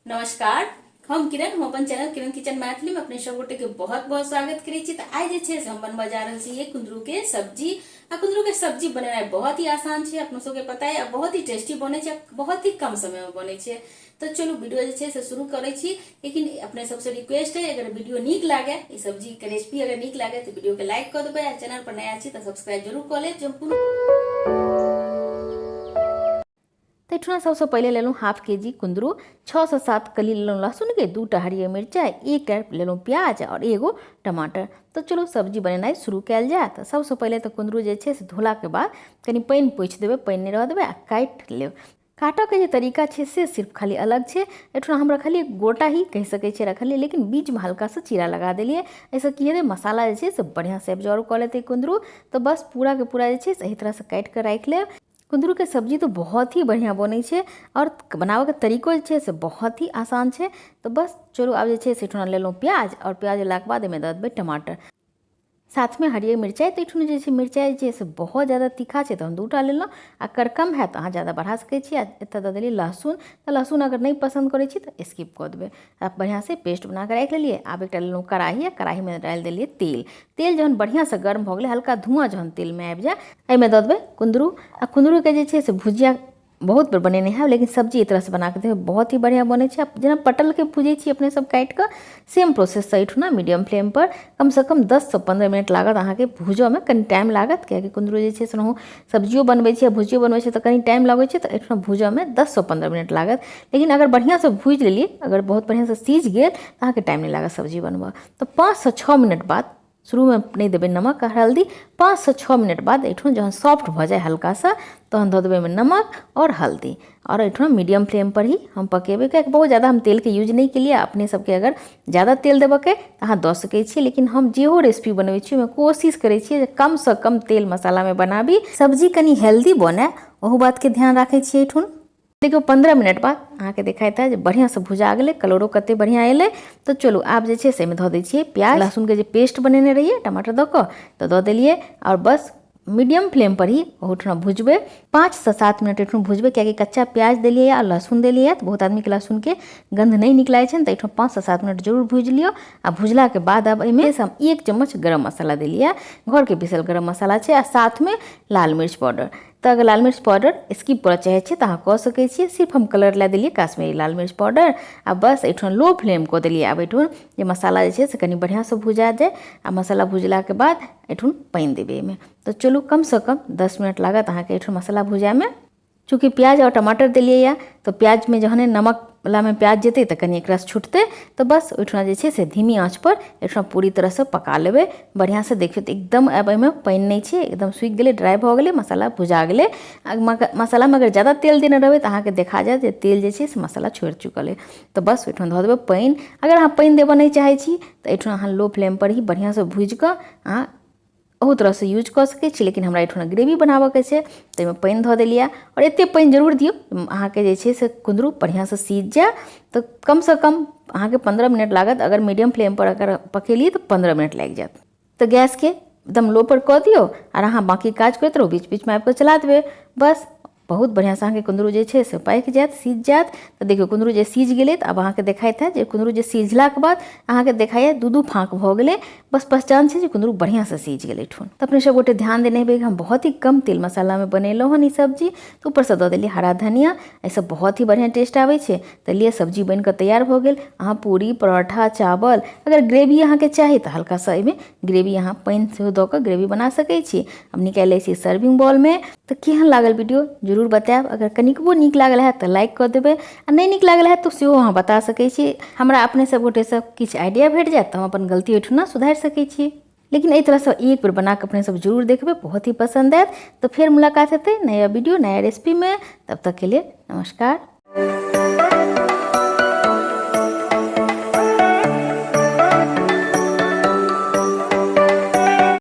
नमस्कार, हम किरण, हम अपन चैनल किरण किचन मैथिली में अपने सब गोटे के बहुत बहुत स्वागत करै छी। आइ जे छै से हम बनवा जा रहल छी कुंदरू के सब्जी। कुंदरू के सब्जी बनेनाइ बहुत ही आसान है, अपने सबके पता है, बहुत ही टेस्टी बने छै, बहुत ही कम समय में बने छै। तो चलू वीडियो जे छै से शुरू करै छी। लेकिन अपने सबसे रिक्वेस्ट है, अगर वीडियो नीक लागे, ई सब्जी के रेसिपी अगर नीक लागे तो वीडियो के लाइक कर देबै। चैनल पर नया छी तो सब्सक्राइब जरूर कर लेब। तो इतना सबसे पहले ले लूँ हाफ के जी कुंदरू, 6 से 7 कली ले लूँ लहसुन के, 2टा हरियर मिर्चाई, 1 ले लूँ प्याज और 1 टमाटर। तो चलो सब्जी बनेनाइ शुरू कल जाए। तो सबसे पहले तो कुंदरू जे छै से धोला के बाद कनी पानी पोछि देबै, पानी नहीं रह देबै आ काटि लेब। काटऽ के जे तरीका छै से सिर्फ खाली अलग छै। एठुना हम रखलिए गोटा ही कह सकै छै रखलिए, लेकिन बीच में हल्का सा चीरा लगा देलिए। ऐसे की हेतै मसाला जे छै से बढ़िया से एब्जॉर्ब कर लेते कुंदरू। तो बस पूरा के पूरा जे छै सही तरह से काट के राख लेब। कुंदरू के सब्जी तो बहुत ही बढ़िया बनै छै और बनावे के तरीको जे छै से बहुत ही आसान छै। तो बस चलो आब जे छै से एठुना ले लूँ प्याज, और प्याज लेलाके बाद एहिमे दऽ देबै टमाटर, साथ में हरियर मिर्चाई। तो एठुना जे छै मिर्चाई जे से बहुत ज़्यादा तीखा छै तो हम 2टा ले लूँ, अगर कम है तो अहाँ ज़्यादा बढ़ा सकै छी। एतऽ दऽ देलिए लहसुन। तो लहसुन अगर नहीं पसंद करै छी तो स्किप कऽ देबै। आप बढ़िया से पेस्ट बना के राख लेलिए। आब एकटा ले लूँ कढ़ाई, कढ़ाई में डाल देलिए तेल। तेल जहन बढ़िया से गर्म हो गए, हल्का धुआं जहन तेल में आबि जाए, एहिमे दऽ देबै कुंदरू। आ कुंदरू के जे छै से भुजिया बहुत बार बनेने हैं, लेकिन सब्जी इस तरह से बना के देखो बहुत ही बढ़िया बने छै। जेना पटल के भुजे छी अपने सब काट के, सेम प्रोसेस से एठुना मीडियम फ्लेम पर कम से कम 10 से 15 मिनट लागत अहाँ के भूजो में। कनी टाइम लागत, कियाकि कुंदरू जे छै से सब्जियो बनबै छी भुजियो बनबै छी तो कनी टाइम लगे छै। तो एठुना भूजो में 10 से 15 मिनट लागत। लेकिन अगर बढ़िया से भूज लेलिए, अगर बहुत बढ़िया से सीझ गेल तो अहाँ के टाइम नहीं लागत सब्जी बनबऽ। तो 5 से 6 मिनट बाद, शुरू में नहीं देबै नमक और हल्दी, 5 से 6 मिनट बाद एठुन जहन सॉफ्ट हो जाए हल्का सा, तहन दऽ देबै नमक और हल्दी। और एठुन मीडियम फ्लेम पर ही हम पकेबै, कियाकि बहुत ज़्यादा हम तेल के यूज नहीं केलिए। अपने सबके अगर ज़्यादा तेल देबऽ के तो अहाँ दऽ सकै छी, लेकिन हम जेहो रेसिपी बनबै छी ओहिमे कोशिश करै छियै जे कम से कम तेल मसाला में बनाबी, सब्जी कनी हेल्दी बने, ओहो बात के ध्यान राखै छियै एठुन। देखियो 15 मिनट बाद अहाँ के देखाइत है जे बढ़िया से भुजा गेलै, कलरो कते बढ़िया एलै। तो चलू आब जे छै से एहिमे धऽ दै छियै प्याज लहसुन के जे पेस्ट बनेने रहिए टमाटर दऽ कऽ, तो दऽ देलिए। और बस मीडियम फ्लेम पर ही ओठुना भुजबै, 5 से 7 मिनट एठुना भुजबै, कियाकि कच्चा प्याज देलिए आ लहसुन देलिए तो बहुत आदमी के लहसुन के गंध नहीं निक लागै छै। तो एठुना 5 से 7 मिनट जरूर भूज लियो। आ भुजला के बाद अब एहिमे हम 1 चम्मच गरम मसाला देलिए, घर के पीसल गरम मसाला छै, आ साथ में लाल मिर्च पाउडर। तो अगर लाल मिर्च पाउडर स्किप करऽ चाहे छी तो अहाँ कऽ सकै छी, सिर्फ हम कलर ला देलिए काश्मीरी लाल मिर्च पाउडर। आ बस एठुना लो फ्लेम कऽ देलिए। आब एठुन जे मसाला जे छै से कनी बढ़िया से भुजा जाए, आ मसाला भुजला के बाद एठुन पानी देबै एहिमे। तो चलू कम से कम 10 मिनट लागत अहाँ के एठुन मसाला भुजाए में। चूँकि प्याज और टमाटर देलिए या, तो प्याज में जहने नमक वाला में प्याज जेतै तो कनी एक रस छूटते। तो बस ओठुना जे छै से धीमी आँच पर एठुना पूरी तरह से पका लेबै बढ़िया से। देखियो तो एकदम अब एहिमे पानी नहीं छै, एकदम सूख गेलै, ड्राई भऽ गेलै, मसाला भुजा गेलै। मसाला में अगर ज़्यादा तेल देने रहबै तो अहाँ के देखा जाए जे तेल जे छै से मसाला छोड़ि चुकल है। तो बस ओठुना धऽ देबै पानी। अगर अहाँ पानी देबऽ नहीं चाहै छी तो एठुना अहाँ लो फ्लेम पर ही बढ़िया से भूजि कऽ अहाँ ओहो तरह से यूज कऽ सकै छी। लेकिन हमरा एठुना ग्रेवी बनाबऽ के छै तो एहिमे पानी धऽ देलिए। और एते पानी जरूर दियौ अहाँ के जे छै से कुंदरू बढ़िया से सीझ जाए। तो कम से कम अहाँ के 15 मिनट लागत, अगर मीडियम फ्लेम पर अगर पकेलिए तो 15 मिनट लागि जाएत। तो गैस के एकदम लो पर कऽ दियौ और अहाँ बाकी काज करैत रहू, बीच बीच में आबि कऽ चला देबै। बस बहुत बढ़िया से अहाँ के कुंदरू जे छै से पाकि जाएत, सीझ जाएत। तो देखियो कुंदरू जे सीझ गेलै, तो अब अहाँ के देखाइत है जे कुंदरू जे सीझला के बाद अहाँ के देखाइए 2-2 फाँक भऽ गेलै। बस पहचान छै जे कुंदरू बढ़िया से सीझ गेलै ठुन। तो अपने सब गोटे ध्यान देने हेबै कि हम बहुत ही कम तेल मसाला में बनेलहुँ हन ई सब्जी। तो ऊपर से दऽ देलिए हरा धनिया, ऐसे बहुत ही बढ़िया टेस्ट आबै छै। तो लिए सब्जी बन कऽ तैयार भऽ गेल। अहाँ पूरी पराठा चावल, अगर ग्रेवी अहाँ के चाही तो हल्का सा एहिमे ग्रेवी अहाँ पानी सेहो दऽ कऽ ग्रेवी बना सकै छी। अब निकालि लै छी सर्विंग बॉल में। तो केहन लागल वीडियो जरूर बताएब। अगर कनिकबो नीक लागल है तो लाइक कर देबै, आ नहीं नीक लागल है तो सेहो अहाँ बता सकै छी। हमरा अपने सब गोटे से किछु आइडिया भेट जाएत तो हम अपन गलती ओहिठुना सुधारि सकै छी। लेकिन एहि तरह से एक बार बना के अपने सब जरूर देखबै, बहुत ही पसंद आयत। तो फिर मुलाकात हेतै नया वीडियो नया रेसिपी में। तब तक के लिए नमस्कार।